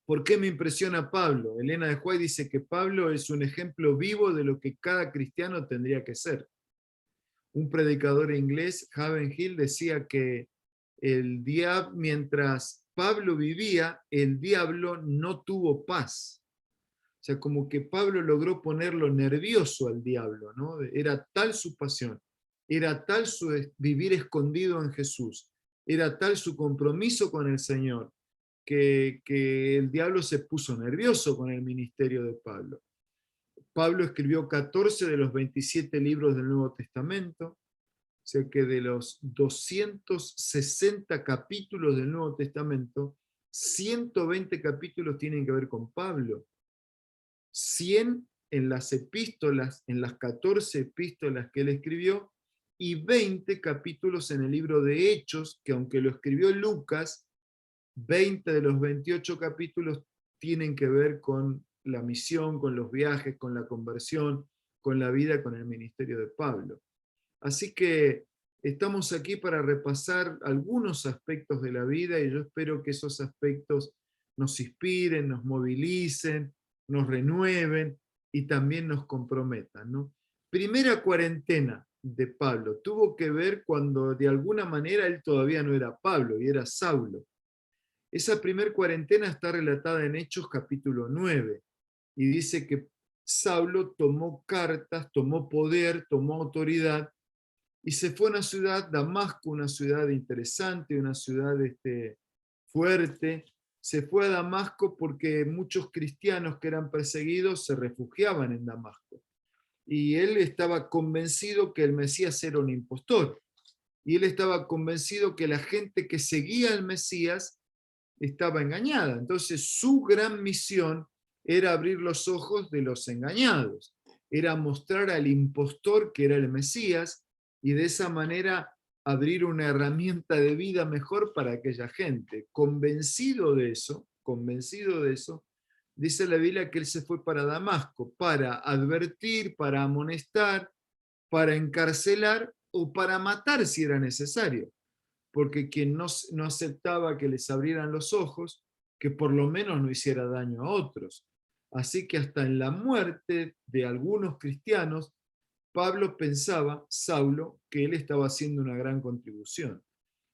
¿Por qué me impresiona Pablo? Elena de White dice que Pablo es un ejemplo vivo de lo que cada cristiano tendría que ser. Un predicador inglés, Haven Hill, decía que mientras Pablo vivía, el diablo no tuvo paz. O sea, como que Pablo logró ponerlo nervioso al diablo, ¿no? Era tal su pasión, era tal su vivir escondido en Jesús, era tal su compromiso con el Señor, que el diablo se puso nervioso con el ministerio de Pablo. Pablo escribió 14 de los 27 libros del Nuevo Testamento, o sea que de los 260 capítulos del Nuevo Testamento, 120 capítulos tienen que ver con Pablo, 100 en las epístolas, en las 14 epístolas que él escribió, y 20 capítulos en el libro de Hechos, que aunque lo escribió Lucas, 20 de los 28 capítulos tienen que ver con la misión, con los viajes, con la conversión, con la vida, con el ministerio de Pablo. Así que estamos aquí para repasar algunos aspectos de la vida y yo espero que esos aspectos nos inspiren, nos movilicen, nos renueven y también nos comprometan, ¿no? Primera cuarentena de Pablo tuvo que ver cuando de alguna manera él todavía no era Pablo y era Saulo. Esa primer cuarentena está relatada en Hechos capítulo 9 y dice que Saulo tomó cartas, tomó poder, tomó autoridad y se fue a una ciudad, Damasco, una ciudad interesante, una ciudad fuerte. Se fue a Damasco porque muchos cristianos que eran perseguidos se refugiaban en Damasco. Y él estaba convencido que el Mesías era un impostor. Y él estaba convencido que la gente que seguía al Mesías estaba engañada. Entonces su gran misión era abrir los ojos de los engañados, era mostrar al impostor que era el Mesías y de esa manera abrir una herramienta de vida mejor para aquella gente. Convencido de eso, dice la Biblia que él se fue para Damasco para advertir, para amonestar, para encarcelar o para matar si era necesario, porque quien no aceptaba que les abrieran los ojos, que por lo menos no hiciera daño a otros. Así que hasta en la muerte de algunos cristianos, Pablo pensaba, Saulo, que él estaba haciendo una gran contribución.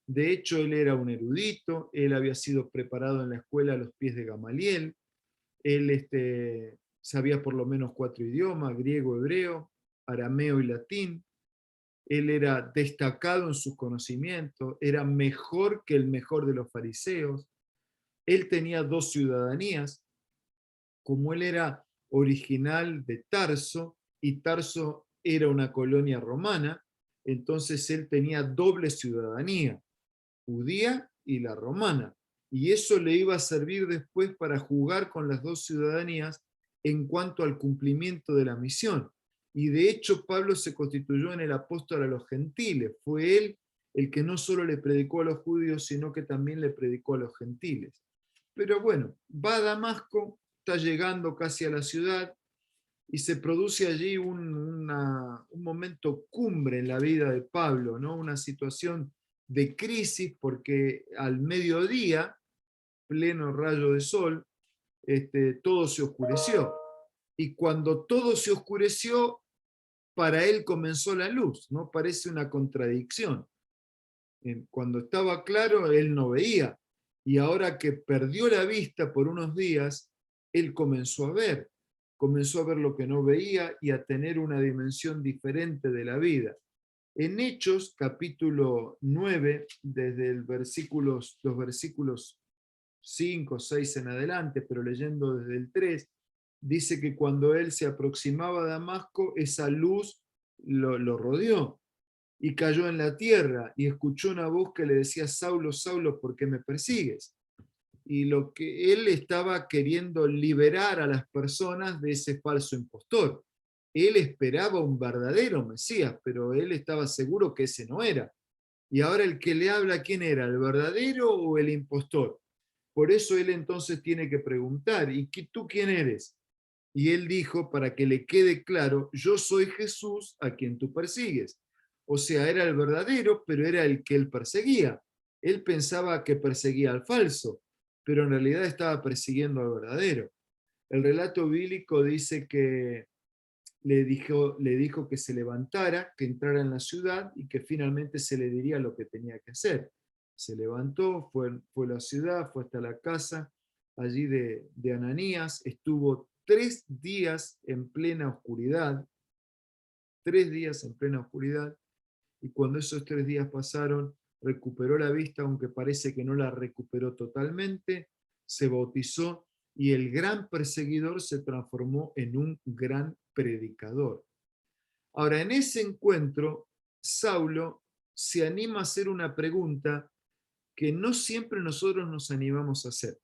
De hecho, él era un erudito, él había sido preparado en la escuela a los pies de Gamaliel, él sabía por lo menos 4 idiomas, griego, hebreo, arameo y latín. Él era destacado en sus conocimientos, era mejor que el mejor de los fariseos. Él tenía 2 ciudadanías, como él era original de Tarso, y Tarso era una colonia romana, entonces él tenía doble ciudadanía, judía y la romana. Y eso le iba a servir después para jugar con las 2 ciudadanías en cuanto al cumplimiento de la misión. Y de hecho Pablo se constituyó en el apóstol a los gentiles. Fue él el que no solo le predicó a los judíos, sino que también le predicó a los gentiles. Pero bueno, va a Damasco, está llegando casi a la ciudad y se produce allí un momento cumbre en la vida de Pablo, ¿no? Una situación de crisis porque al mediodía, pleno rayo de sol, todo se oscureció. Y cuando todo se oscureció, para él comenzó la luz, ¿no? Parece una contradicción. Cuando estaba claro, él no veía. Y ahora que perdió la vista por unos días, él comenzó a ver lo que no veía y a tener una dimensión diferente de la vida. En Hechos, capítulo 9, desde los versículos 5, 6 en adelante, pero leyendo desde el 3, dice que cuando él se aproximaba a Damasco, esa luz lo rodeó y cayó en la tierra y escuchó una voz que le decía, Saulo, Saulo, ¿por qué me persigues? Y lo que él estaba queriendo liberar a las personas de ese falso impostor. Él esperaba un verdadero Mesías, pero él estaba seguro que ese no era. Y ahora el que le habla, ¿quién era? ¿El verdadero o el impostor? Por eso él entonces tiene que preguntar, ¿y tú quién eres? Y él dijo, para que le quede claro, yo soy Jesús a quien tú persigues. O sea, era el verdadero, pero era el que él perseguía. Él pensaba que perseguía al falso, pero en realidad estaba persiguiendo al verdadero. El relato bíblico dice que le dijo que se levantara, que entrara en la ciudad y que finalmente se le diría lo que tenía que hacer. Se levantó, fue a la ciudad, fue hasta la casa allí de Ananías, estuvo 3 días en plena oscuridad, 3 días en plena oscuridad, y cuando esos 3 días pasaron, recuperó la vista, aunque parece que no la recuperó totalmente, se bautizó y el gran perseguidor se transformó en un gran predicador. Ahora, en ese encuentro, Saulo se anima a hacer una pregunta que no siempre nosotros nos animamos a hacer.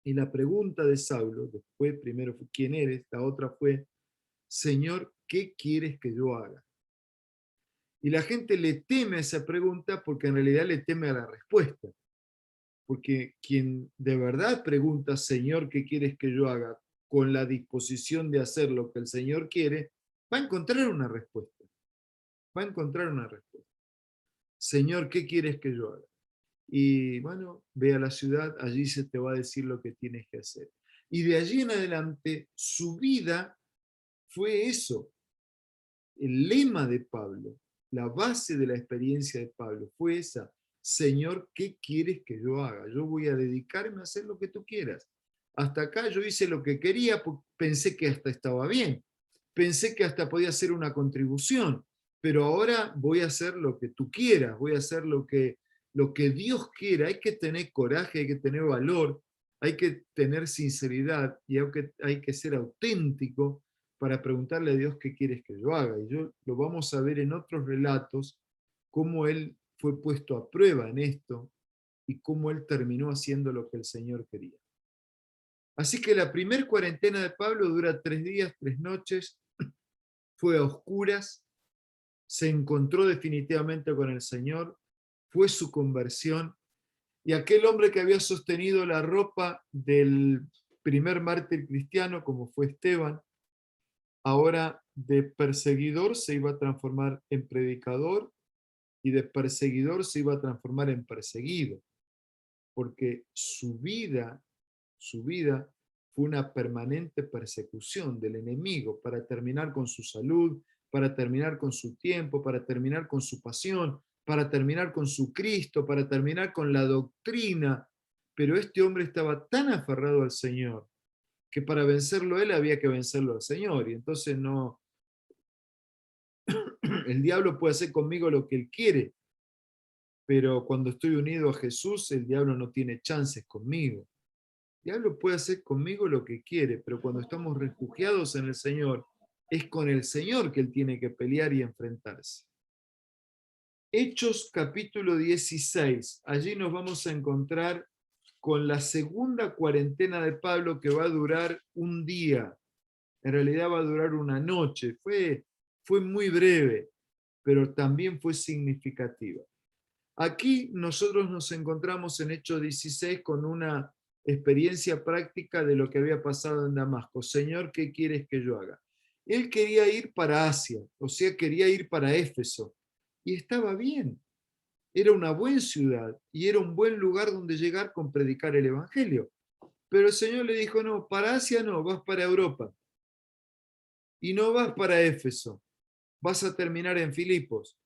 Y la pregunta de Saulo, después primero fue ¿quién eres? La otra fue, Señor, ¿qué quieres que yo haga? Y la gente le teme a esa pregunta porque en realidad le teme a la respuesta. Porque quien de verdad pregunta, Señor, ¿qué quieres que yo haga? Con la disposición de hacer lo que el Señor quiere, va a encontrar una respuesta. Va a encontrar una respuesta. Señor, ¿qué quieres que yo haga? Y bueno, ve a la ciudad, allí se te va a decir lo que tienes que hacer. Y de allí en adelante, su vida fue eso. El lema de Pablo, la base de la experiencia de Pablo fue esa. Señor, ¿qué quieres que yo haga? Yo voy a dedicarme a hacer lo que tú quieras. Hasta acá yo hice lo que quería, pensé que hasta estaba bien, pensé que hasta podía hacer una contribución, pero ahora voy a hacer lo que tú quieras, voy a hacer lo que Dios quiera. Hay que tener coraje, hay que tener valor, hay que tener sinceridad y hay que ser auténtico para preguntarle a Dios qué quieres que yo haga. Y lo vamos a ver en otros relatos, cómo él fue puesto a prueba en esto y cómo él terminó haciendo lo que el Señor quería. Así que la primer cuarentena de Pablo dura 3 días, 3 noches, fue a oscuras, se encontró definitivamente con el Señor, fue su conversión, y aquel hombre que había sostenido la ropa del primer mártir cristiano, como fue Esteban, ahora de perseguidor se iba a transformar en predicador y de perseguidor se iba a transformar en perseguido, porque su vida fue una permanente persecución del enemigo para terminar con su salud, para terminar con su tiempo, para terminar con su pasión, para terminar con su Cristo, para terminar con la doctrina. Pero este hombre estaba tan aferrado al Señor que para vencerlo él había que vencerlo al Señor. Y entonces no, el diablo puede hacer conmigo lo que él quiere, pero cuando estoy unido a Jesús, el diablo no tiene chances conmigo. El diablo puede hacer conmigo lo que quiere, pero cuando estamos refugiados en el Señor, es con el Señor que él tiene que pelear y enfrentarse. Hechos capítulo 16. Allí nos vamos a encontrar con la segunda cuarentena de Pablo, que va a durar un día. En realidad va a durar una noche. Fue muy breve, pero también fue significativa. Aquí nosotros nos encontramos en Hechos 16 con una experiencia práctica de lo que había pasado en Damasco. Señor, ¿qué quieres que yo haga? Él quería ir para Asia, o sea, quería ir para Éfeso, y estaba bien. Era una buena ciudad y era un buen lugar donde llegar con predicar el Evangelio. Pero el Señor le dijo, no, para Asia no, vas para Europa. Y no vas para Éfeso, vas a terminar en Filipos.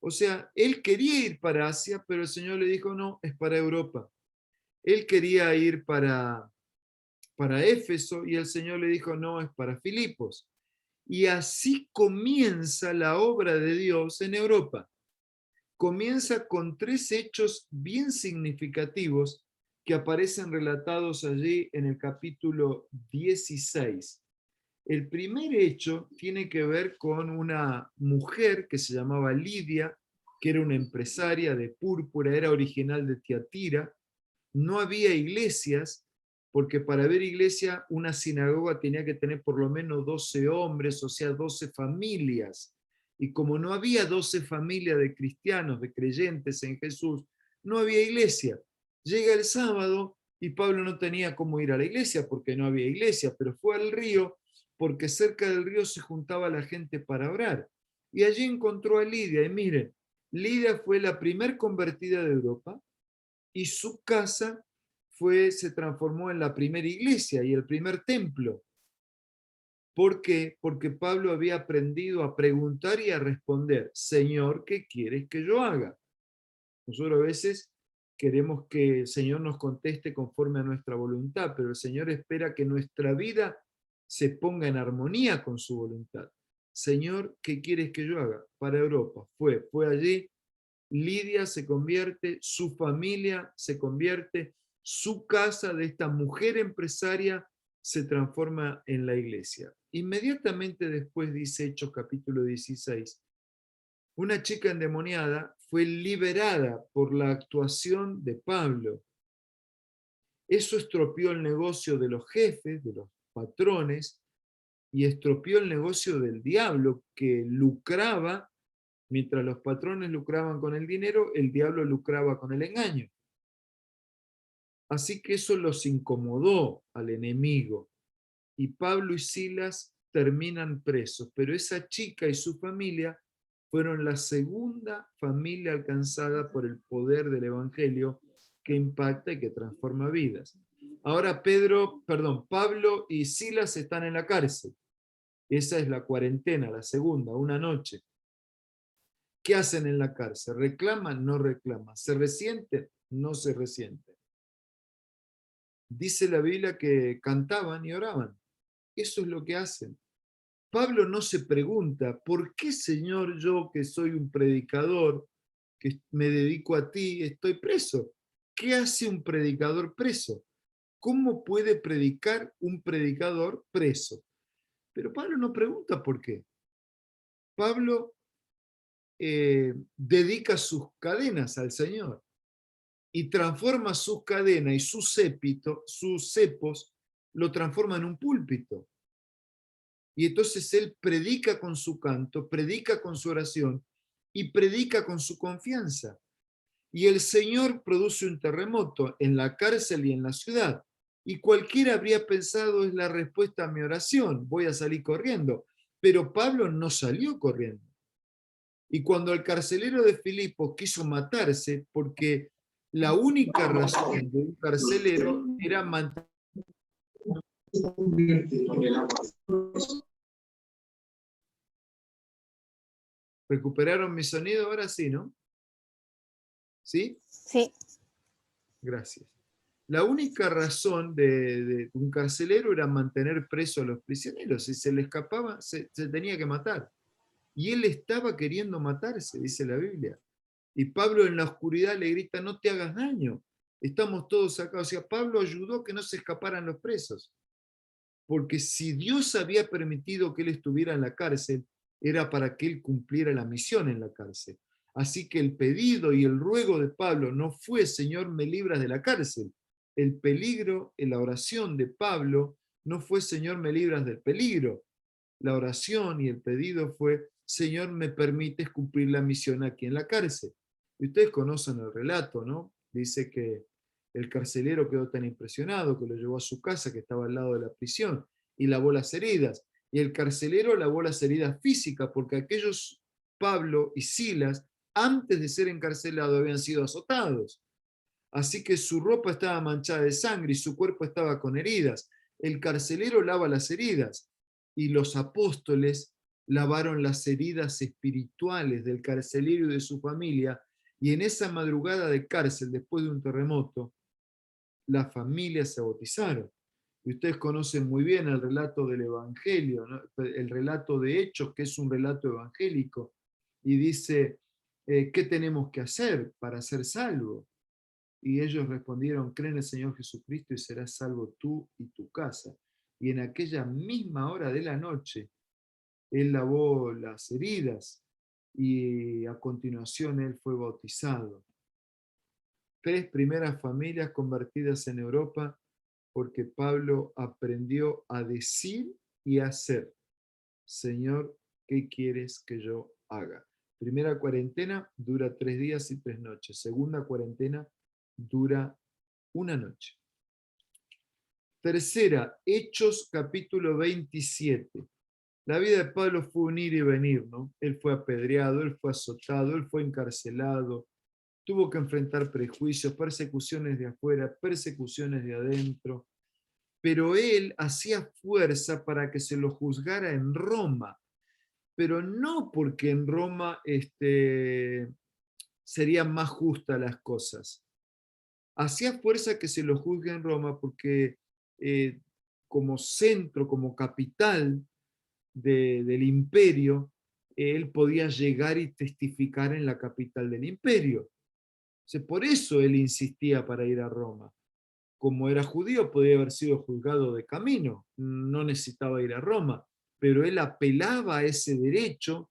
O sea, él quería ir para Asia, pero el Señor le dijo, no, es para Europa. Él quería ir para Éfeso y el Señor le dijo, no, es para Filipos. Y así comienza la obra de Dios en Europa. Comienza con 3 hechos bien significativos que aparecen relatados allí en el capítulo 16. El primer hecho tiene que ver con una mujer que se llamaba Lidia, que era una empresaria de púrpura, era original de Tiatira. No había iglesias, porque para haber iglesia una sinagoga tenía que tener por lo menos 12 hombres, o sea, 12 familias. Y como no había 12 familias de cristianos, de creyentes en Jesús, no había iglesia. Llega el sábado y Pablo no tenía cómo ir a la iglesia porque no había iglesia, pero fue al río porque cerca del río se juntaba la gente para orar. Y allí encontró a Lidia. Y miren, Lidia fue la primer convertida de Europa y su casa se transformó en la primera iglesia y el primer templo. ¿Por qué? Porque Pablo había aprendido a preguntar y a responder, Señor, ¿qué quieres que yo haga? Nosotros a veces queremos que el Señor nos conteste conforme a nuestra voluntad, pero el Señor espera que nuestra vida se ponga en armonía con su voluntad. Señor, ¿qué quieres que yo haga? Para Europa. Fue allí, Lidia se convierte, su familia se convierte, su casa de esta mujer empresaria se transforma en la iglesia. Inmediatamente después, dice Hechos capítulo 16, una chica endemoniada fue liberada por la actuación de Pablo. Eso estropeó el negocio de los jefes, de los patrones, y estropeó el negocio del diablo, que lucraba, mientras los patrones lucraban con el dinero, el diablo lucraba con el engaño. Así que eso los incomodó al enemigo. Y Pablo y Silas terminan presos, pero esa chica y su familia fueron la segunda familia alcanzada por el poder del Evangelio que impacta y que transforma vidas. Ahora Pablo y Silas están en la cárcel. Esa es la cuarentena, la segunda, una noche. ¿Qué hacen en la cárcel? ¿Reclaman? No reclaman. ¿Se resienten? No se resienten. Dice la Biblia que cantaban y oraban. Eso es lo que hacen. Pablo no se pregunta, ¿por qué, Señor, yo que soy un predicador, que me dedico a ti, estoy preso? ¿Qué hace un predicador preso? ¿Cómo puede predicar un predicador preso? Pero Pablo no pregunta por qué. Pablo dedica sus cadenas al Señor y transforma sus cadenas y sus cepos, lo transforma en un púlpito. Y entonces él predica con su canto, predica con su oración y predica con su confianza. Y el Señor produce un terremoto en la cárcel y en la ciudad. Y cualquiera habría pensado, es la respuesta a mi oración, voy a salir corriendo. Pero Pablo no salió corriendo. Y cuando el carcelero de Filipos quiso matarse, porque la única razón de un carcelero era mantener. ¿Recuperaron mi sonido? Ahora sí, ¿no? ¿Sí? Sí. Gracias. La única razón de un carcelero era mantener presos a los prisioneros. Si se le escapaba, se tenía que matar. Y él estaba queriendo matarse, dice la Biblia. Y Pablo en la oscuridad le grita, no te hagas daño. Estamos todos acá. O sea, Pablo ayudó a que no se escaparan los presos. Porque si Dios había permitido que él estuviera en la cárcel, era para que él cumpliera la misión en la cárcel. Así que el pedido y el ruego de Pablo no fue, Señor, me libras de la cárcel. El peligro en la oración de Pablo no fue, Señor, me libras del peligro. La oración y el pedido fue, Señor, me permites cumplir la misión aquí en la cárcel. Y ustedes conocen el relato, ¿no? Dice que el carcelero quedó tan impresionado que lo llevó a su casa, que estaba al lado de la prisión, y lavó las heridas. Y el carcelero lavó las heridas físicas, porque aquellos, Pablo y Silas, antes de ser encarcelados, habían sido azotados. Así que su ropa estaba manchada de sangre y su cuerpo estaba con heridas. El carcelero lava las heridas y los apóstoles lavaron las heridas espirituales del carcelero y de su familia. Y en esa madrugada de cárcel, después de un terremoto, las familias se bautizaron. Y ustedes conocen muy bien el relato del Evangelio, ¿no? El relato de Hechos, que es un relato evangélico, y dice, ¿qué tenemos que hacer para ser salvos? Y ellos respondieron, cree en el Señor Jesucristo y serás salvo tú y tu casa. Y en aquella misma hora de la noche, él lavó las heridas y a continuación él fue bautizado. 3 primeras familias convertidas en Europa porque Pablo aprendió a decir y a hacer, Señor, ¿qué quieres que yo haga? Primera cuarentena dura 3 días y 3 noches. Segunda cuarentena dura una noche. Tercera, Hechos capítulo 27. La vida de Pablo fue un ir y venir, ¿no? Él fue apedreado, él fue azotado, él fue encarcelado, tuvo que enfrentar prejuicios, persecuciones de afuera, persecuciones de adentro, pero él hacía fuerza para que se lo juzgara en Roma, pero no porque en Roma serían más justas las cosas. Hacía fuerza que se lo juzgue en Roma porque eh, como centro, como capital del imperio, él podía llegar y testificar en la capital del imperio. O sea, por eso él insistía para ir a Roma. Como era judío, podía haber sido juzgado de camino, no necesitaba ir a Roma, pero él apelaba a ese derecho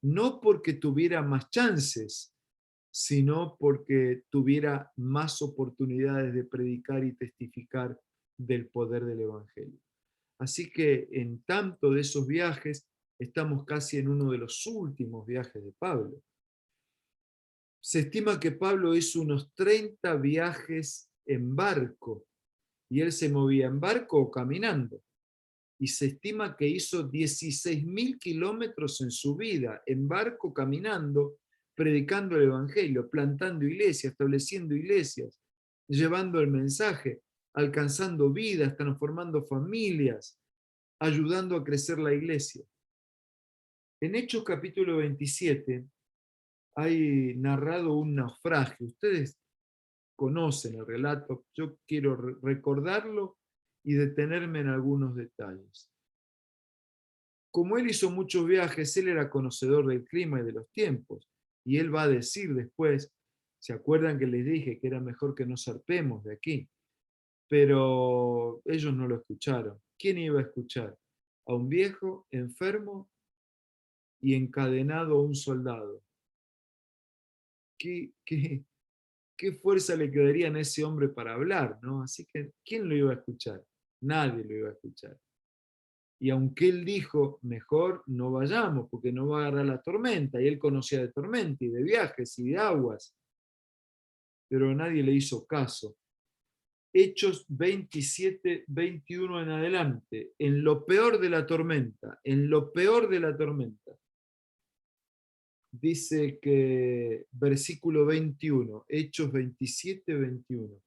no porque tuviera más chances, sino porque tuviera más oportunidades de predicar y testificar del poder del Evangelio. Así que en tanto de esos viajes, estamos casi en uno de los últimos viajes de Pablo. Se estima que Pablo hizo unos 30 viajes en barco, y él se movía en barco o caminando. Y se estima que hizo 16.000 kilómetros en su vida, en barco, caminando, predicando el Evangelio, plantando iglesias, estableciendo iglesias, llevando el mensaje, alcanzando vidas, transformando familias, ayudando a crecer la iglesia. En Hechos capítulo 27 hay narrado un naufragio. Ustedes conocen el relato, yo quiero recordarlo y detenerme en algunos detalles. Como él hizo muchos viajes, él era conocedor del clima y de los tiempos, y él va a decir después, ¿se acuerdan que les dije que era mejor que no zarpemos de aquí? Pero ellos no lo escucharon. ¿Quién iba a escuchar? A un viejo enfermo y encadenado a un soldado. ¿Qué fuerza le quedaría a ese hombre para hablar, ¿no? Así que, ¿quién lo iba a escuchar? Nadie lo iba a escuchar. Y aunque él dijo, mejor no vayamos, porque no va a agarrar la tormenta, y él conocía de tormenta y de viajes y de aguas, pero nadie le hizo caso. Hechos 27, 21 en adelante, en lo peor de la tormenta, en lo peor de la tormenta, dice que, versículo 21, Hechos 27, 21,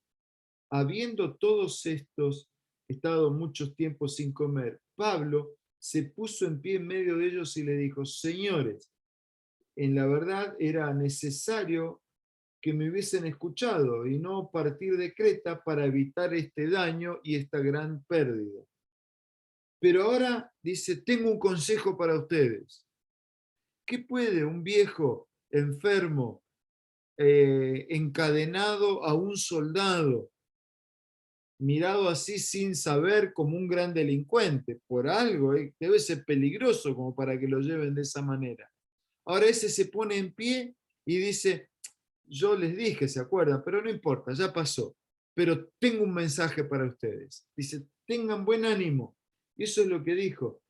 habiendo todos estos estado muchos tiempos sin comer, Pablo se puso en pie en medio de ellos y le dijo, señores, en la verdad era necesario que me hubiesen escuchado y no partir de Creta para evitar este daño y esta gran pérdida. Pero ahora dice, tengo un consejo para ustedes. ¿Qué puede un viejo enfermo, encadenado a un soldado, mirado así sin saber como un gran delincuente? Por algo, debe ser peligroso como para que lo lleven de esa manera. Ahora ese se pone en pie y dice, yo les dije, ¿se acuerdan? Pero no importa, ya pasó. Pero tengo un mensaje para ustedes. Dice, tengan buen ánimo. Y eso es lo que dijo.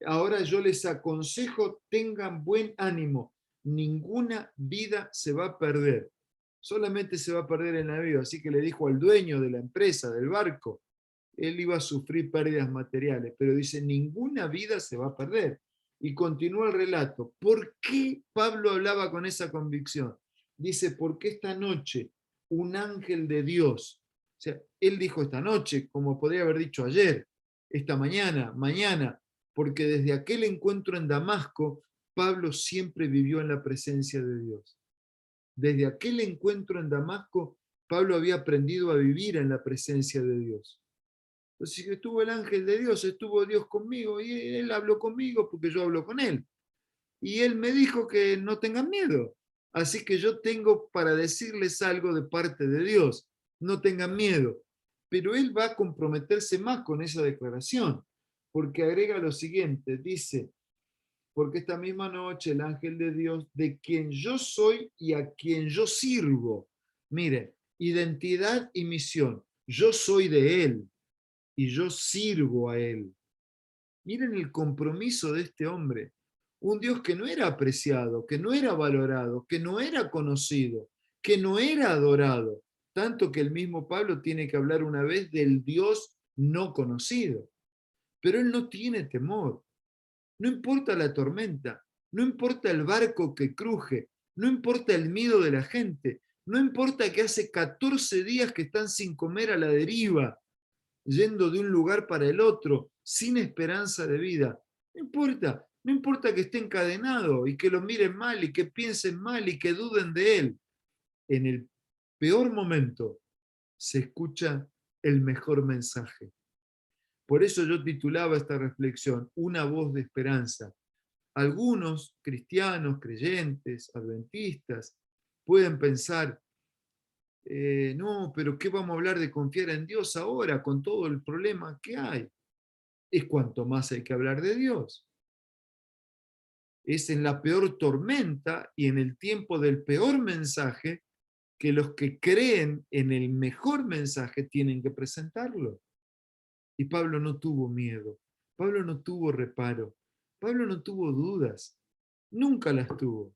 Ahora yo les aconsejo, tengan buen ánimo. Ninguna vida se va a perder. Solamente se va a perder el navío. Así que le dijo al dueño de la empresa, del barco, él iba a sufrir pérdidas materiales, pero dice, ninguna vida se va a perder. Y continúa el relato. ¿Por qué Pablo hablaba con esa convicción? Dice, porque esta noche un ángel de Dios, o sea, él dijo esta noche, como podría haber dicho ayer, esta mañana, mañana, porque desde aquel encuentro en Damasco, Pablo siempre vivió en la presencia de Dios. Desde aquel encuentro en Damasco, Pablo había aprendido a vivir en la presencia de Dios. Entonces estuvo el ángel de Dios, estuvo Dios conmigo y él habló conmigo porque yo hablo con él. Y él me dijo que no tengan miedo. Así que yo tengo para decirles algo de parte de Dios. No tengan miedo. Pero él va a comprometerse más con esa declaración, porque agrega lo siguiente, dice, porque esta misma noche el ángel de Dios, de quien yo soy y a quien yo sirvo, mire, identidad y misión, yo soy de él y yo sirvo a él. Miren el compromiso de este hombre. Un Dios que no era apreciado, que no era valorado, que no era conocido, que no era adorado. Tanto que el mismo Pablo tiene que hablar una vez del Dios no conocido. Pero él no tiene temor. No importa la tormenta, no importa el barco que cruje, no importa el miedo de la gente, No importa que hace 14 días que están sin comer a la deriva, yendo de un lugar para el otro, sin esperanza de vida. No importa que esté encadenado y que lo miren mal y que piensen mal y que duden de él. En el peor momento se escucha el mejor mensaje. Por eso yo titulaba esta reflexión, Una voz de esperanza. Algunos cristianos, creyentes, adventistas, pueden pensar, no, pero ¿qué vamos a hablar de confiar en Dios ahora con todo el problema que hay? Es cuanto más hay que hablar de Dios. Es en la peor tormenta y en el tiempo del peor mensaje que los que creen en el mejor mensaje tienen que presentarlo. Y Pablo no tuvo miedo, Pablo no tuvo reparo, Pablo no tuvo dudas, nunca las tuvo.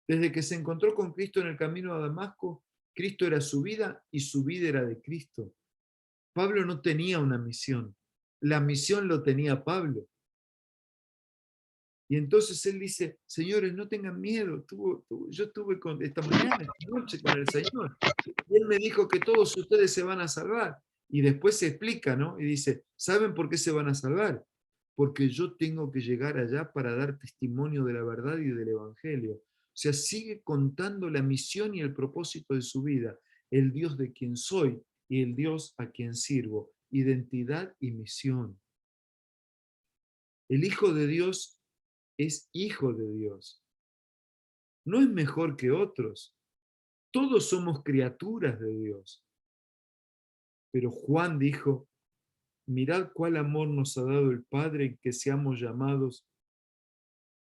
Desde que se encontró con Cristo en el camino a Damasco, Cristo era su vida y su vida era de Cristo. Pablo no tenía una misión, la misión lo tenía Pablo. Y entonces él dice, señores, no tengan miedo, yo estuve esta mañana, esta noche con el Señor, y él me dijo que todos ustedes se van a salvar. Y después se explica, ¿no? Y dice, ¿saben por qué se van a salvar? Porque yo tengo que llegar allá para dar testimonio de la verdad y del Evangelio. O sea, sigue contando la misión y el propósito de su vida, el Dios de quien soy y el Dios a quien sirvo, identidad y misión. El Hijo de Dios es hijo de Dios. No es mejor que otros. Todos somos criaturas de Dios. Pero Juan dijo, mirad cuál amor nos ha dado el Padre en que seamos llamados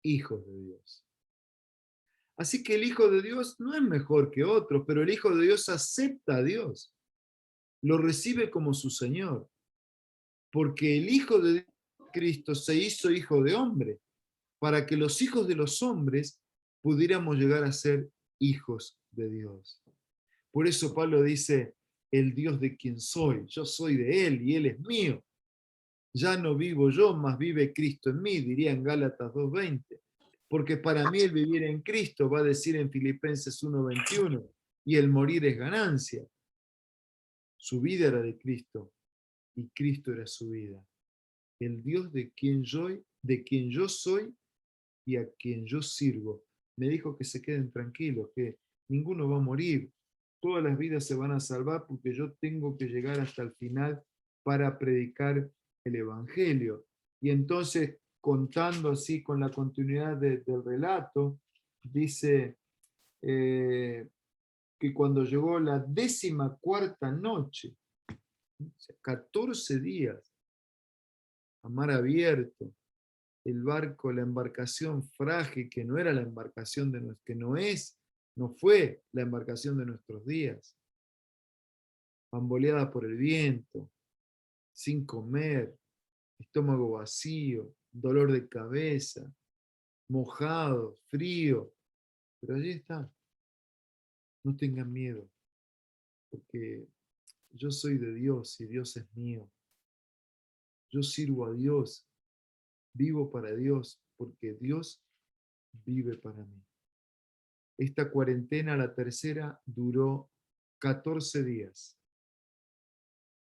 hijos de Dios. Así que el Hijo de Dios no es mejor que otros, pero el Hijo de Dios acepta a Dios, lo recibe como su Señor, porque el Hijo de Dios, Cristo, se hizo hijo de hombre, para que los hijos de los hombres pudiéramos llegar a ser hijos de Dios. Por eso Pablo dice, el Dios de quien soy, yo soy de Él y Él es mío. Ya no vivo yo, mas vive Cristo en mí, diría en Gálatas 2:20. Porque para mí el vivir en Cristo, va a decir en Filipenses 1:21, y el morir es ganancia. Su vida era de Cristo y Cristo era su vida. El Dios de quien yo soy y a quien yo sirvo. Me dijo que se queden tranquilos, que ninguno va a morir. Todas las vidas se van a salvar porque yo tengo que llegar hasta el final para predicar el Evangelio. Y entonces, contando así con la continuidad del relato, dice que cuando llegó la 14ª noche, o sea, 14 días a mar abierto, el barco, la embarcación frágil, que no era la embarcación de que no fue la embarcación de nuestros días, bamboleada por el viento, sin comer, estómago vacío, dolor de cabeza, mojado, frío, pero allí está. No tengan miedo, porque yo soy de Dios y Dios es mío. Yo sirvo a Dios, vivo para Dios, porque Dios vive para mí. Esta cuarentena, la tercera, duró 14 días.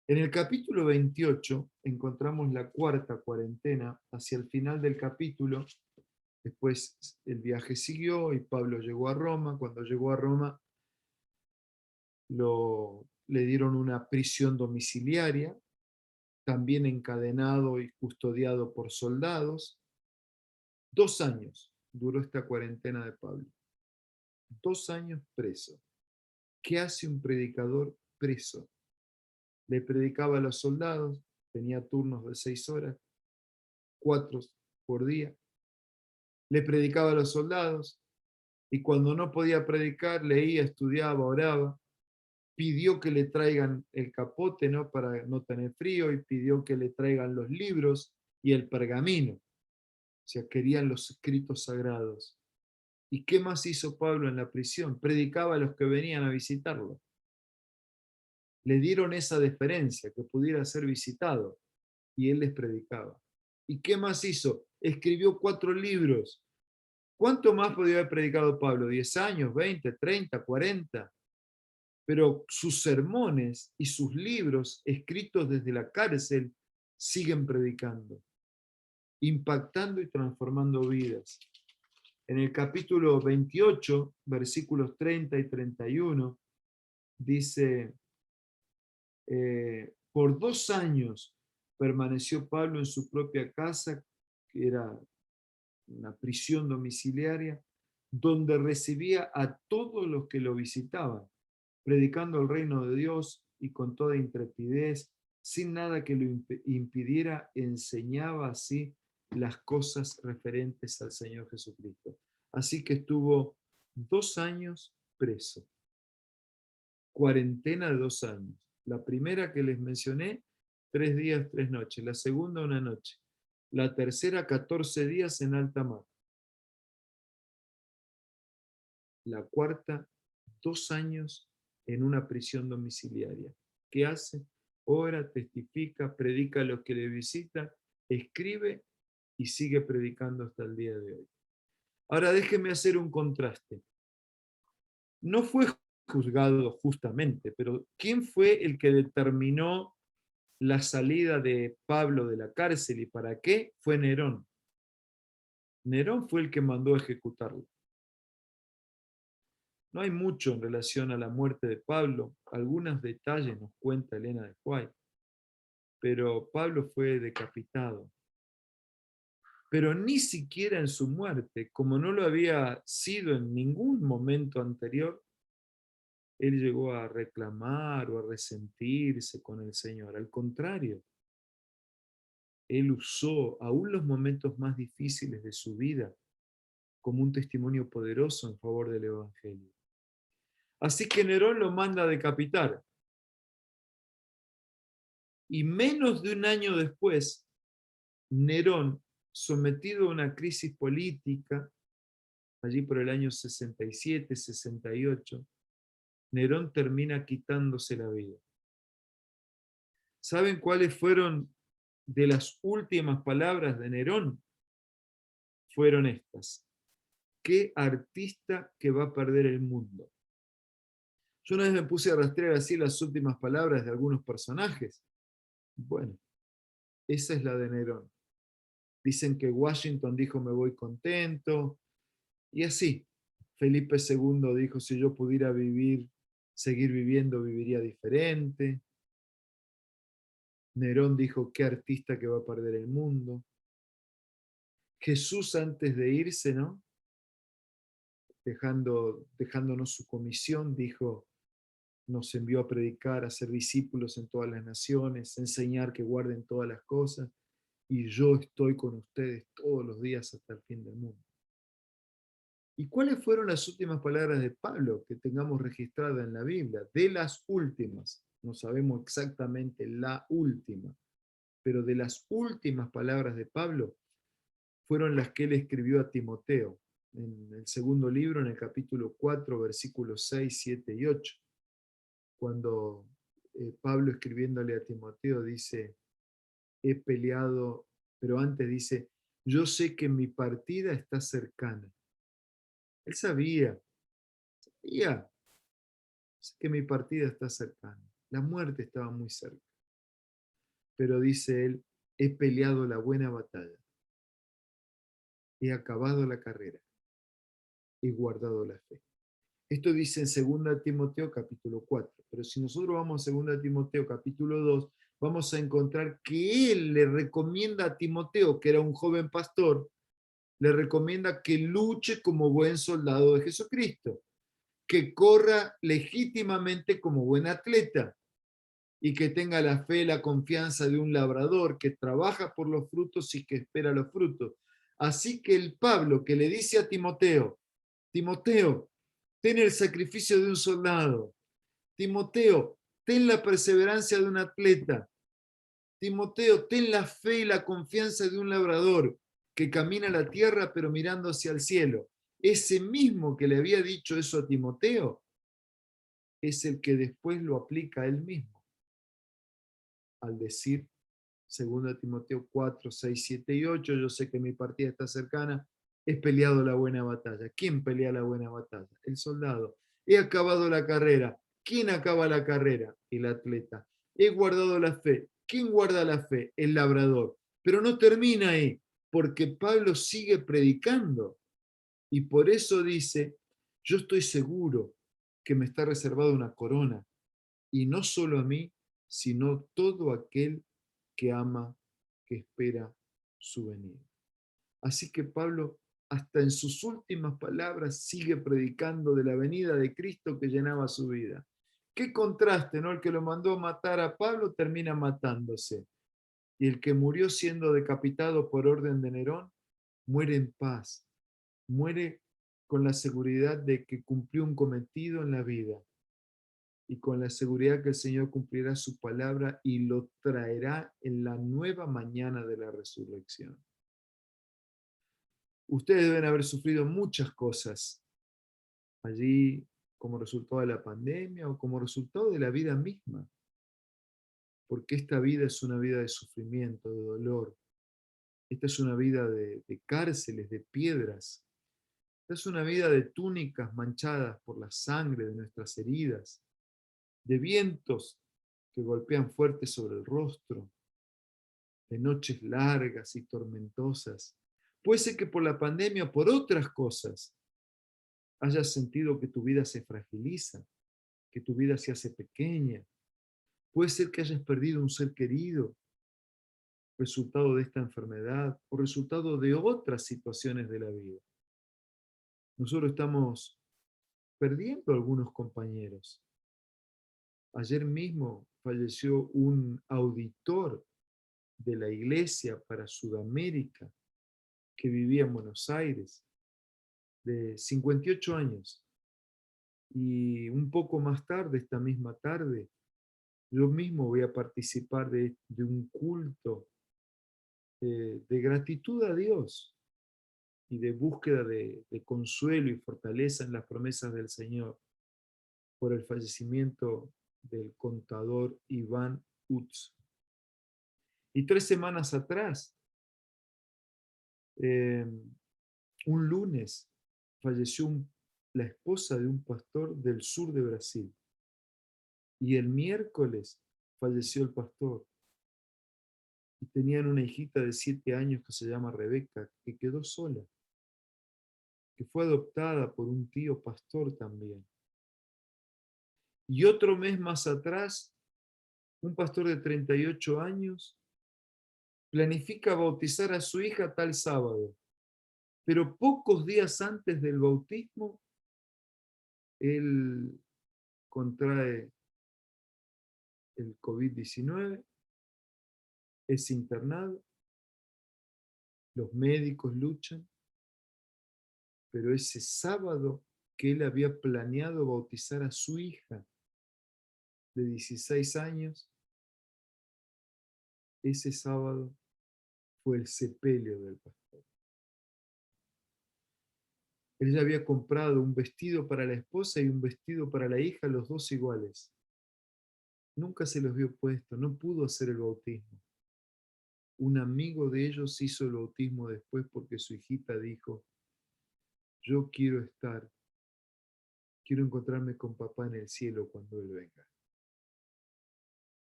En el capítulo 28 encontramos la cuarta cuarentena. Hacia el final del capítulo, después el viaje siguió y Pablo llegó a Roma. Cuando llegó a Roma, le dieron una prisión domiciliaria, también encadenado y custodiado por soldados. 2 años duró esta cuarentena de Pablo. 2 años preso. ¿Qué hace un predicador preso? Le predicaba a los soldados, tenía turnos de 6 horas, 4 por día. Le predicaba a los soldados y cuando no podía predicar, leía, estudiaba, oraba. Pidió que le traigan el capote, ¿no? Para no tener frío, y pidió que le traigan los libros y el pergamino. O sea, querían los escritos sagrados. ¿Y qué más hizo Pablo en la prisión? Predicaba a los que venían a visitarlo. Le dieron esa deferencia, que pudiera ser visitado, y él les predicaba. ¿Y qué más hizo? Escribió 4 libros ¿Cuánto más podía haber predicado Pablo? ¿10 años, 20, 30, 40? Pero sus sermones y sus libros escritos desde la cárcel siguen predicando, impactando y transformando vidas. En el capítulo 28, versículos 30 y 31, dice, por 2 años permaneció Pablo en su propia casa, que era una prisión domiciliaria, donde recibía a todos los que lo visitaban, predicando el reino de Dios y con toda intrepidez, sin nada que lo impidiera, enseñaba así las cosas referentes al Señor Jesucristo. Así que estuvo 2 años preso, cuarentena de 2 años. La primera que les mencioné, 3 días, 3 noches. La segunda, 1 noche. La tercera, 14 días en alta mar. La cuarta, 2 años en una prisión domiciliaria. ¿Qué hace? Ora, testifica, predica a los que le visitan, escribe y sigue predicando hasta el día de hoy. Ahora déjeme hacer un contraste. No fue juzgado justamente, pero ¿quién fue el que determinó la salida de Pablo de la cárcel y para qué? Fue Nerón. Nerón fue el que mandó a ejecutarlo. No hay mucho en relación a la muerte de Pablo, algunos detalles nos cuenta Elena de White, pero Pablo fue decapitado. Pero ni siquiera en su muerte, como no lo había sido en ningún momento anterior, él llegó a reclamar o a resentirse con el Señor. Al contrario, él usó aún los momentos más difíciles de su vida como un testimonio poderoso en favor del Evangelio. Así que Nerón lo manda a decapitar. Y menos de un año después, Nerón, sometido a una crisis política, allí por el año 67, 68, Nerón termina quitándose la vida. ¿Saben cuáles fueron de las últimas palabras de Nerón? Fueron estas: ¿qué artista que va a perder el mundo? Yo una vez me puse a rastrear así las últimas palabras de algunos personajes. Bueno, esa es la de Nerón. Dicen que Washington dijo me voy contento, y así. Felipe II dijo si yo pudiera seguir viviendo, viviría diferente. Nerón dijo qué artista que va a perder el mundo. Jesús antes de irse, ¿no? Dejándonos su comisión, dijo, nos envió a predicar, a ser discípulos en todas las naciones, a enseñar que guarden todas las cosas, y yo estoy con ustedes todos los días hasta el fin del mundo. ¿Y cuáles fueron las últimas palabras de Pablo que tengamos registradas en la Biblia? De las últimas, no sabemos exactamente la última, pero de las últimas palabras de Pablo fueron las que él escribió a Timoteo, en el segundo libro, en el capítulo 4, versículos 6, 7 y 8. Cuando Pablo escribiéndole a Timoteo dice, he peleado, pero antes dice, yo sé que mi partida está cercana. Él sabía que mi partida está cercana. La muerte estaba muy cerca. Pero dice él, he peleado la buena batalla. He acabado la carrera. He guardado la fe. Esto dice en 2 Timoteo capítulo 4. Pero si nosotros vamos a 2 Timoteo capítulo 2, vamos a encontrar que él le recomienda a Timoteo, que era un joven pastor, le recomienda que luche como buen soldado de Jesucristo, que corra legítimamente como buen atleta y que tenga la fe, la confianza de un labrador que trabaja por los frutos y que espera los frutos. Así que el Pablo que le dice a Timoteo, Timoteo, ten el sacrificio de un soldado. Timoteo, ten la perseverancia de un atleta. Timoteo, ten la fe y la confianza de un labrador que camina la tierra pero mirando hacia el cielo. Ese mismo que le había dicho eso a Timoteo es el que después lo aplica a él mismo al decir 2 Timoteo 4, 6, 7 y 8, yo sé que mi partida está cercana, he peleado la buena batalla. ¿Quién pelea la buena batalla? El soldado. He acabado la carrera. ¿Quién acaba la carrera? El atleta. He guardado la fe. ¿Quién guarda la fe? El labrador. Pero no termina ahí, porque Pablo sigue predicando. Y por eso dice, yo estoy seguro que me está reservada una corona. Y no solo a mí, sino todo aquel que ama, que espera su venida. Así que Pablo, hasta en sus últimas palabras, sigue predicando de la venida de Cristo que llenaba su vida. Qué contraste, ¿no? El que lo mandó a matar a Pablo termina matándose. Y el que murió siendo decapitado por orden de Nerón, muere en paz. Muere con la seguridad de que cumplió un cometido en la vida y con la seguridad que el Señor cumplirá su palabra y lo traerá en la nueva mañana de la resurrección. Ustedes deben haber sufrido muchas cosas allí como resultado de la pandemia o como resultado de la vida misma, porque esta vida es una vida de sufrimiento, de dolor. Esta es una vida de cárceles, de piedras. Esta es una vida de túnicas manchadas por la sangre de nuestras heridas, de vientos que golpean fuerte sobre el rostro, de noches largas y tormentosas. Puede ser que por la pandemia o por otras cosas hayas sentido que tu vida se fragiliza, que tu vida se hace pequeña. Puede ser que hayas perdido un ser querido, resultado de esta enfermedad o resultado de otras situaciones de la vida. Nosotros estamos perdiendo algunos compañeros. Ayer mismo falleció un auditor de la iglesia para Sudamérica que vivía en Buenos Aires, de 58 años. Y un poco más tarde, esta misma tarde, yo mismo voy a participar de un culto de gratitud a Dios y de búsqueda de consuelo y fortaleza en las promesas del Señor por el fallecimiento del contador Iván Utz. Y 3 semanas atrás, eh, un lunes, falleció la esposa de un pastor del sur de Brasil. Y el miércoles falleció el pastor. Y tenían una hijita de 7 años que se llama Rebeca, que quedó sola, que fue adoptada por un tío pastor también. Y otro mes más atrás, un pastor de 38 años planifica bautizar a su hija tal sábado, pero pocos días antes del bautismo, él contrae el COVID-19, es internado, los médicos luchan, pero ese sábado que él había planeado bautizar a su hija de 16 años, ese sábado fue el sepelio del pastor. Él ya había comprado un vestido para la esposa y un vestido para la hija, los dos iguales. Nunca se los vio puesto, no pudo hacer el bautismo. Un amigo de ellos hizo el bautismo después porque su hijita dijo, yo quiero encontrarme con papá en el cielo cuando él venga.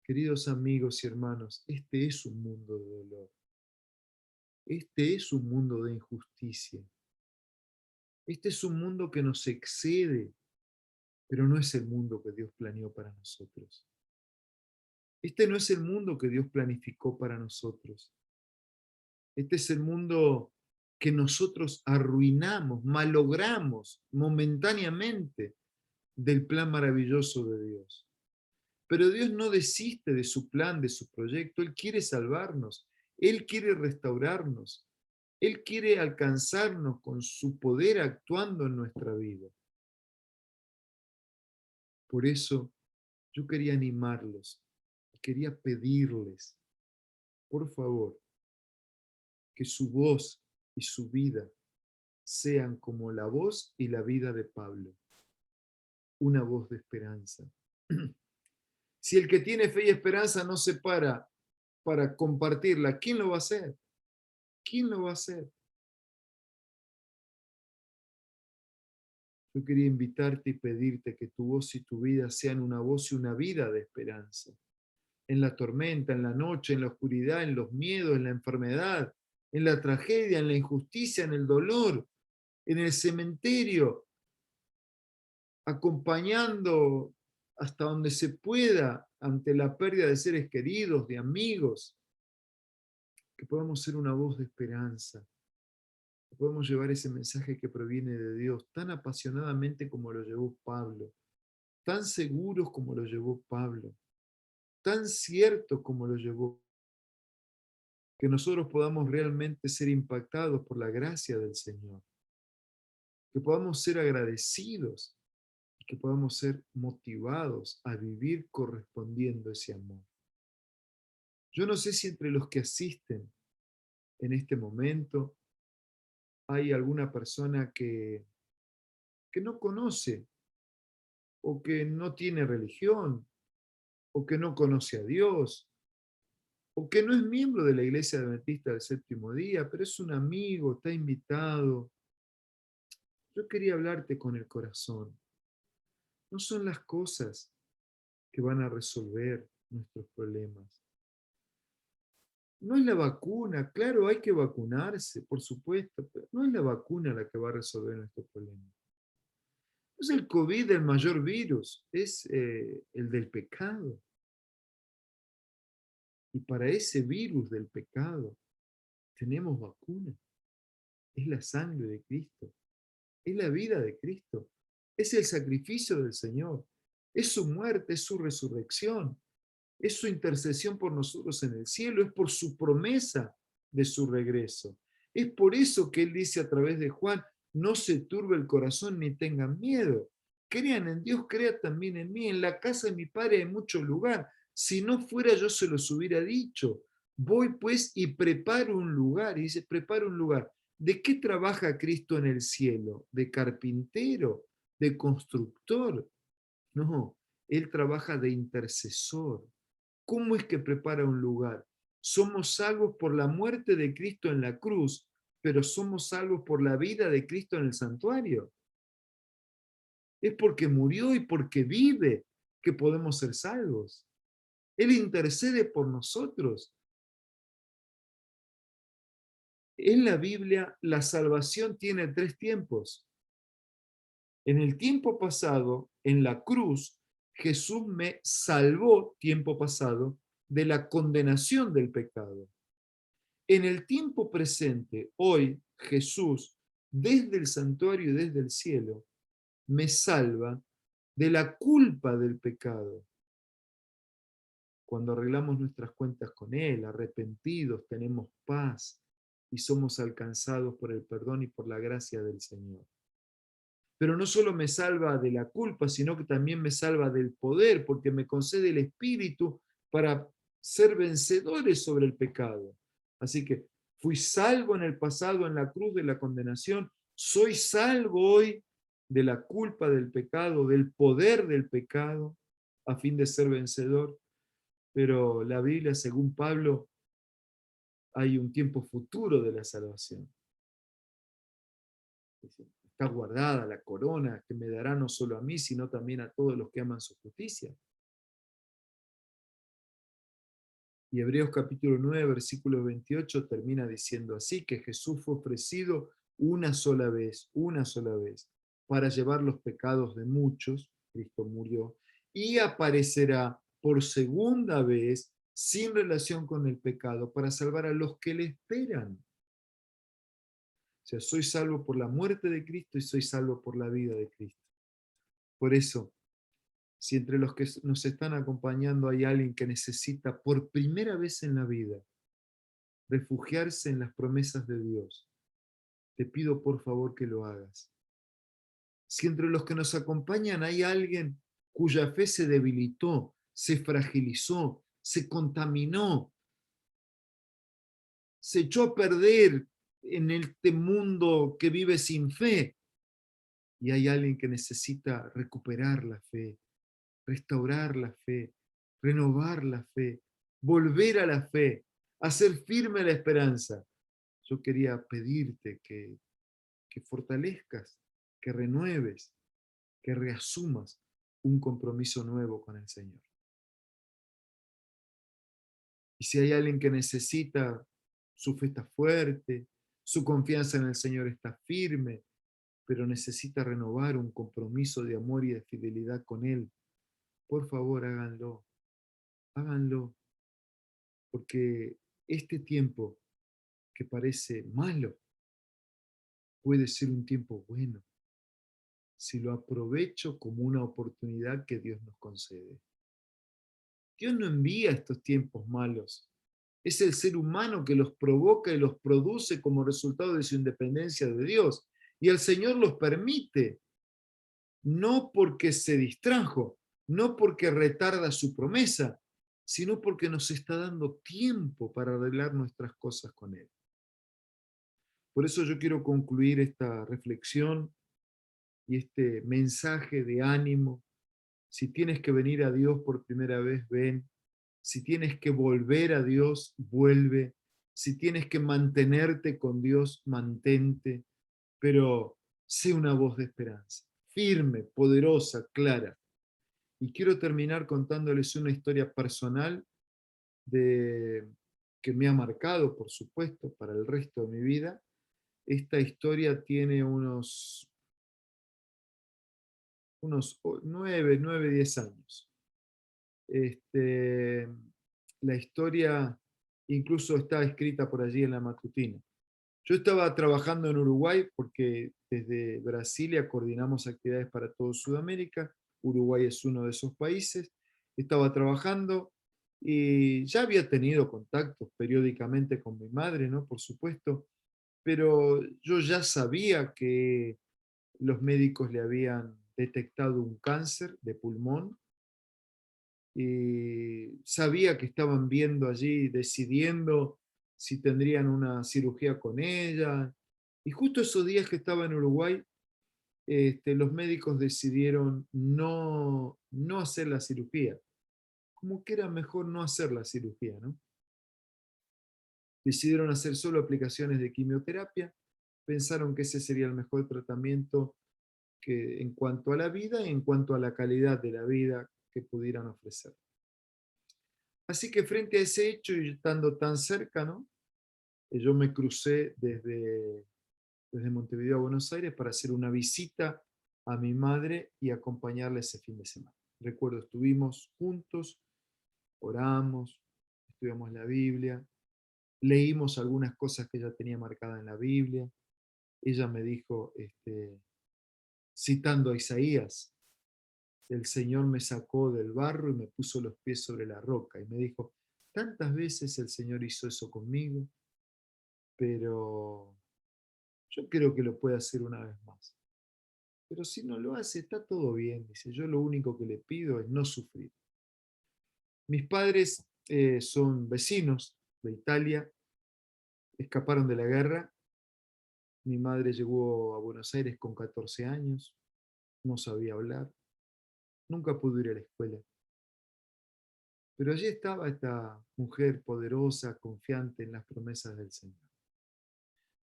Queridos amigos y hermanos, este es un mundo de dolor. Este es un mundo de injusticia. Este es un mundo que nos excede, pero no es el mundo que Dios planeó para nosotros. Este no es el mundo que Dios planificó para nosotros. Este es el mundo que nosotros arruinamos, malogramos momentáneamente del plan maravilloso de Dios. Pero Dios no desiste de su plan, de su proyecto. Él quiere salvarnos. Él quiere restaurarnos. Él quiere alcanzarnos con su poder actuando en nuestra vida. Por eso yo quería animarlos, quería pedirles, por favor, que su voz y su vida sean como la voz y la vida de Pablo, una voz de esperanza. Si el que tiene fe y esperanza no se para compartirla, ¿quién lo va a hacer? ¿Quién lo va a hacer? Yo quería invitarte y pedirte que tu voz y tu vida sean una voz y una vida de esperanza. En la tormenta, en la noche, en la oscuridad, en los miedos, en la enfermedad, en la tragedia, en la injusticia, en el dolor, en el cementerio, acompañando hasta donde se pueda ante la pérdida de seres queridos, de amigos, que podamos ser una voz de esperanza, que podamos llevar ese mensaje que proviene de Dios tan apasionadamente como lo llevó Pablo, tan seguros como lo llevó Pablo, tan cierto como lo llevó, que nosotros podamos realmente ser impactados por la gracia del Señor, que podamos ser agradecidos y que podamos ser motivados a vivir correspondiendo ese amor. Yo no sé si entre los que asisten en este momento hay alguna persona que no conoce o que no tiene religión o que no conoce a Dios o que no es miembro de la Iglesia Adventista del Séptimo Día, pero es un amigo, está invitado. Yo quería hablarte con el corazón. No son las cosas que van a resolver nuestros problemas. No es la vacuna, claro, hay que vacunarse, por supuesto, pero no es la vacuna la que va a resolver nuestros problemas. No es el COVID el mayor virus, es el del pecado. Y para ese virus del pecado tenemos vacuna. Es la sangre de Cristo, es la vida de Cristo, es el sacrificio del Señor, es su muerte, es su resurrección, es su intercesión por nosotros en el cielo, es por su promesa de su regreso. Es por eso que Él dice a través de Juan, no se turbe el corazón ni tengan miedo. Crean en Dios, crean también en mí. En la casa de mi Padre hay mucho lugar. Si no fuera yo se los hubiera dicho. Voy pues y preparo un lugar. Y dice, preparo un lugar. ¿De qué trabaja Cristo en el cielo? ¿De carpintero? ¿De constructor? No, Él trabaja de intercesor. ¿Cómo es que prepara un lugar? Somos salvos por la muerte de Cristo en la cruz, pero somos salvos por la vida de Cristo en el santuario. Es porque murió y porque vive que podemos ser salvos. Él intercede por nosotros. En la Biblia, la salvación tiene 3 tiempos. En el tiempo pasado, en la cruz, Jesús me salvó, tiempo pasado, de la condenación del pecado. En el tiempo presente, hoy, Jesús, desde el santuario y desde el cielo, me salva de la culpa del pecado. Cuando arreglamos nuestras cuentas con Él, arrepentidos, tenemos paz y somos alcanzados por el perdón y por la gracia del Señor. Pero no solo me salva de la culpa, sino que también me salva del poder, porque me concede el Espíritu para ser vencedores sobre el pecado. Así que fui salvo en el pasado en la cruz de la condenación, soy salvo hoy de la culpa del pecado, del poder del pecado, a fin de ser vencedor. Pero la Biblia, según Pablo, hay un tiempo futuro de la salvación. Está guardada la corona que me dará no solo a mí, sino también a todos los que aman su justicia. Y Hebreos capítulo 9, versículo 28 termina diciendo así, que Jesús fue ofrecido una sola vez, para llevar los pecados de muchos, Cristo murió, y aparecerá por segunda vez sin relación con el pecado para salvar a los que le esperan. O sea, soy salvo por la muerte de Cristo y soy salvo por la vida de Cristo. Por eso, si entre los que nos están acompañando hay alguien que necesita por primera vez en la vida refugiarse en las promesas de Dios, te pido por favor que lo hagas. Si entre los que nos acompañan hay alguien cuya fe se debilitó, se fragilizó, se contaminó, se echó a perder en este mundo que vive sin fe, y hay alguien que necesita recuperar la fe, restaurar la fe, renovar la fe, volver a la fe, hacer firme la esperanza. Yo quería pedirte que fortalezcas, que renueves, que reasumas un compromiso nuevo con el Señor. Y si hay alguien que necesita, su fe está fuerte, su confianza en el Señor está firme, pero necesita renovar un compromiso de amor y de fidelidad con Él, por favor háganlo, háganlo, porque este tiempo que parece malo puede ser un tiempo bueno si lo aprovecho como una oportunidad que Dios nos concede. Dios no envía estos tiempos malos. Es el ser humano que los provoca y los produce como resultado de su independencia de Dios. Y el Señor los permite, no porque se distrajo, no porque retarda su promesa, sino porque nos está dando tiempo para arreglar nuestras cosas con Él. Por eso yo quiero concluir esta reflexión y este mensaje de ánimo. Si tienes que venir a Dios por primera vez, ven. Si tienes que volver a Dios, vuelve. Si tienes que mantenerte con Dios, mantente. Pero sé una voz de esperanza, firme, poderosa, clara. Y quiero terminar contándoles una historia personal de, que me ha marcado, por supuesto, para el resto de mi vida. Esta historia tiene unos 9, 10 años. Este, la historia incluso está escrita por allí en la matutina. Yo estaba trabajando en Uruguay porque desde Brasilia coordinamos actividades para todo Sudamérica. Uruguay es uno de esos países. Estaba trabajando y ya había tenido contactos periódicamente con mi madre, ¿no? Por supuesto, pero yo ya sabía que los médicos le habían detectado un cáncer de pulmón y sabía que estaban viendo allí, decidiendo si tendrían una cirugía con ella. Y justo esos días que estaba en Uruguay, los médicos decidieron no hacer la cirugía. Como que era mejor no hacer la cirugía, ¿no? Decidieron hacer solo aplicaciones de quimioterapia. Pensaron que ese sería el mejor tratamiento que, en cuanto a la vida y en cuanto a la calidad de la vida que pudieran ofrecer. Así que frente a ese hecho y estando tan cerca, ¿no? Yo me crucé desde Montevideo a Buenos Aires para hacer una visita a mi madre y acompañarla ese fin de semana. Recuerdo, estuvimos juntos, oramos, estudiamos la Biblia, leímos algunas cosas que ella tenía marcadas en la Biblia. Ella me dijo, citando a Isaías, el Señor me sacó del barro y me puso los pies sobre la roca. Y me dijo, tantas veces el Señor hizo eso conmigo, pero yo creo que lo puede hacer una vez más. Pero si no lo hace, está todo bien. Dice, yo lo único que le pido es no sufrir. Mis padres son vecinos de Italia, escaparon de la guerra. Mi madre llegó a Buenos Aires con 14 años, no sabía hablar, nunca pudo ir a la escuela. Pero allí estaba esta mujer poderosa, confiante en las promesas del Señor.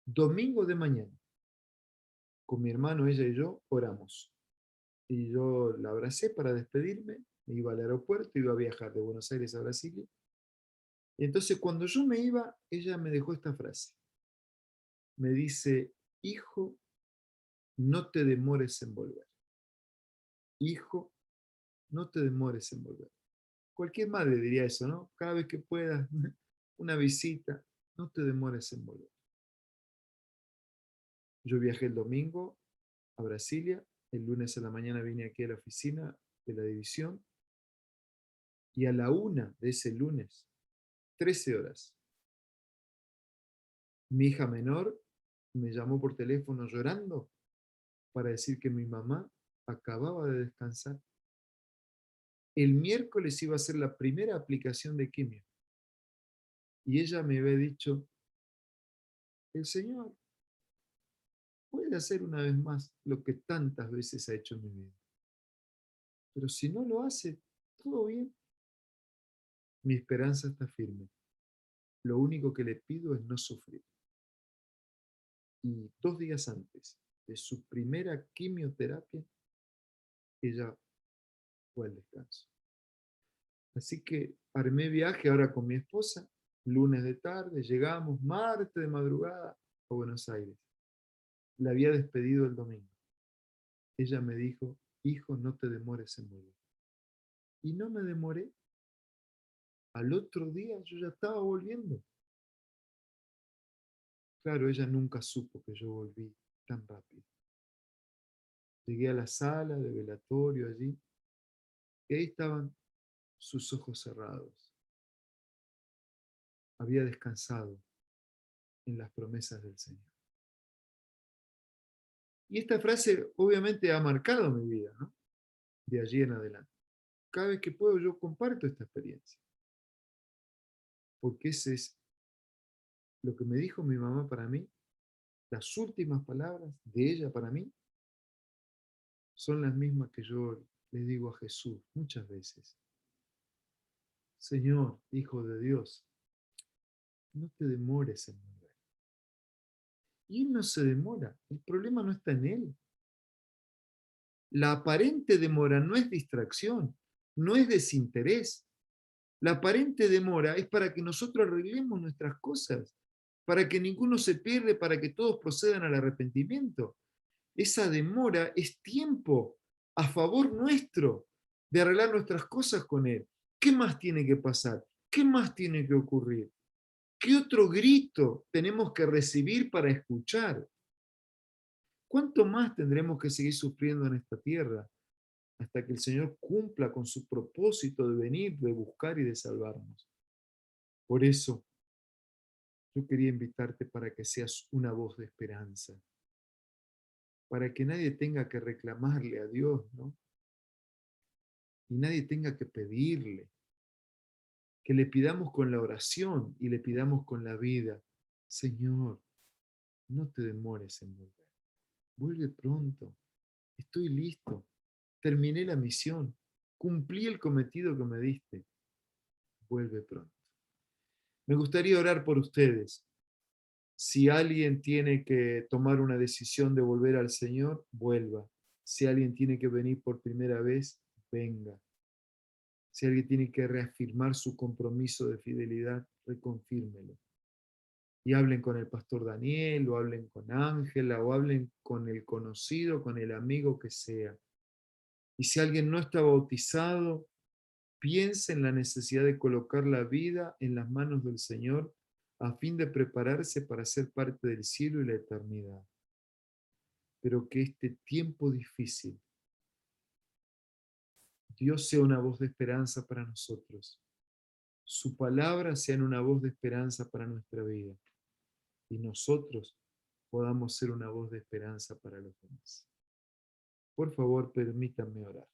Domingo de mañana, con mi hermano, ella y yo, oramos. Y yo la abracé para despedirme, iba al aeropuerto, iba a viajar de Buenos Aires a Brasilia. Y entonces cuando yo me iba, ella me dejó esta frase. Me dice, hijo, no te demores en volver. Hijo, no te demores en volver. Cualquier madre diría eso, ¿no? Cada vez que puedas, una visita, no te demores en volver. Yo viajé el domingo a Brasilia, el lunes a la mañana vine aquí a la oficina de la división y a la 1 de ese lunes, 13 horas, mi hija menor me llamó por teléfono llorando para decir que mi mamá acababa de descansar. El miércoles iba a ser la primera aplicación de quimio y ella me había dicho, el Señor puede hacer una vez más lo que tantas veces ha hecho en mi vida. Pero si no lo hace, todo bien. Mi esperanza está firme. Lo único que le pido es no sufrir. Y 2 días antes de su primera quimioterapia, ella fue al descanso. Así que armé viaje ahora con mi esposa, lunes de tarde, llegamos martes de madrugada a Buenos Aires. La había despedido el domingo. Ella me dijo, hijo, no te demores en volver. Y no me demoré. Al otro día yo ya estaba volviendo. Claro, ella nunca supo que yo volví tan rápido. Llegué a la sala de velatorio allí, y ahí estaban sus ojos cerrados. Había descansado en las promesas del Señor. Y esta frase obviamente ha marcado mi vida, ¿no? De allí en adelante. Cada vez que puedo yo comparto esta experiencia. Porque ese es lo que me dijo mi mamá para mí. Las últimas palabras de ella para mí son las mismas que yo le digo a Jesús muchas veces. Señor, Hijo de Dios, no te demores en volver. Y Él no se demora. El problema no está en Él. La aparente demora no es distracción, no es desinterés. La aparente demora es para que nosotros arreglemos nuestras cosas, para que ninguno se pierda, para que todos procedan al arrepentimiento. Esa demora es tiempo a favor nuestro de arreglar nuestras cosas con Él. ¿Qué más tiene que pasar? ¿Qué más tiene que ocurrir? ¿Qué otro grito tenemos que recibir para escuchar? ¿Cuánto más tendremos que seguir sufriendo en esta tierra hasta que el Señor cumpla con su propósito de venir, de buscar y de salvarnos? Por eso, yo quería invitarte para que seas una voz de esperanza, para que nadie tenga que reclamarle a Dios, ¿no? Y nadie tenga que pedirle, que le pidamos con la oración y le pidamos con la vida, Señor, no te demores en volver, vuelve pronto, estoy listo, terminé la misión, cumplí el cometido que me diste, vuelve pronto. Me gustaría orar por ustedes. Si alguien tiene que tomar una decisión de volver al Señor, vuelva. Si alguien tiene que venir por primera vez, venga. Si alguien tiene que reafirmar su compromiso de fidelidad, reconfírmelo. Y hablen con el pastor Daniel, o hablen con Ángela, o hablen con el conocido, con el amigo que sea. Y si alguien no está bautizado, piense en la necesidad de colocar la vida en las manos del Señor a fin de prepararse para ser parte del cielo y la eternidad. Pero que este tiempo difícil, Dios sea una voz de esperanza para nosotros. Su palabra sea una voz de esperanza para nuestra vida. Y nosotros podamos ser una voz de esperanza para los demás. Por favor, permítanme orar.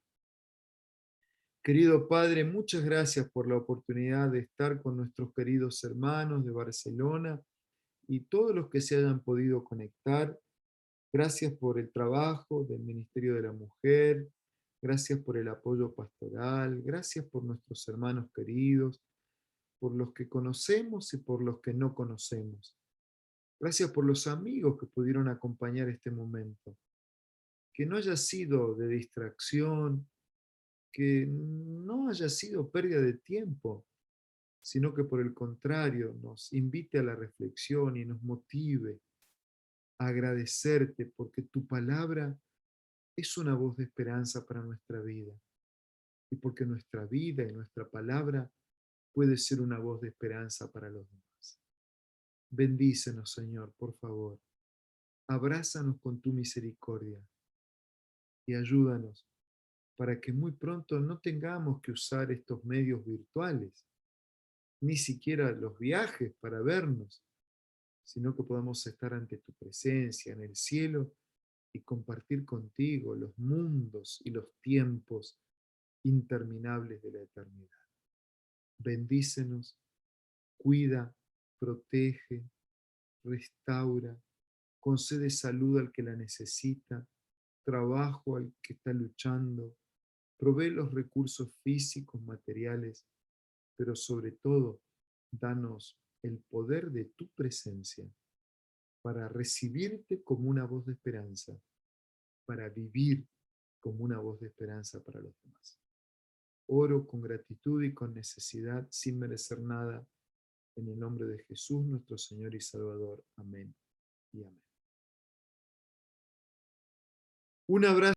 Querido Padre, muchas gracias por la oportunidad de estar con nuestros queridos hermanos de Barcelona y todos los que se hayan podido conectar. Gracias por el trabajo del Ministerio de la Mujer, gracias por el apoyo pastoral, gracias por nuestros hermanos queridos, por los que conocemos y por los que no conocemos. Gracias por los amigos que pudieron acompañar este momento. Que no haya sido de distracción, que no haya sido pérdida de tiempo, sino que por el contrario nos invite a la reflexión y nos motive a agradecerte porque tu palabra es una voz de esperanza para nuestra vida y porque nuestra vida y nuestra palabra puede ser una voz de esperanza para los demás. Bendícenos, Señor, por favor. Abrázanos con tu misericordia y ayúdanos para que muy pronto no tengamos que usar estos medios virtuales, ni siquiera los viajes para vernos, sino que podamos estar ante tu presencia en el cielo y compartir contigo los mundos y los tiempos interminables de la eternidad. Bendícenos, cuida, protege, restaura, concede salud al que la necesita, trabajo al que está luchando, provee los recursos físicos, materiales, pero sobre todo, danos el poder de tu presencia para recibirte como una voz de esperanza, para vivir como una voz de esperanza para los demás. Oro con gratitud y con necesidad, sin merecer nada, en el nombre de Jesús, nuestro Señor y Salvador. Amén y amén. Un abrazo.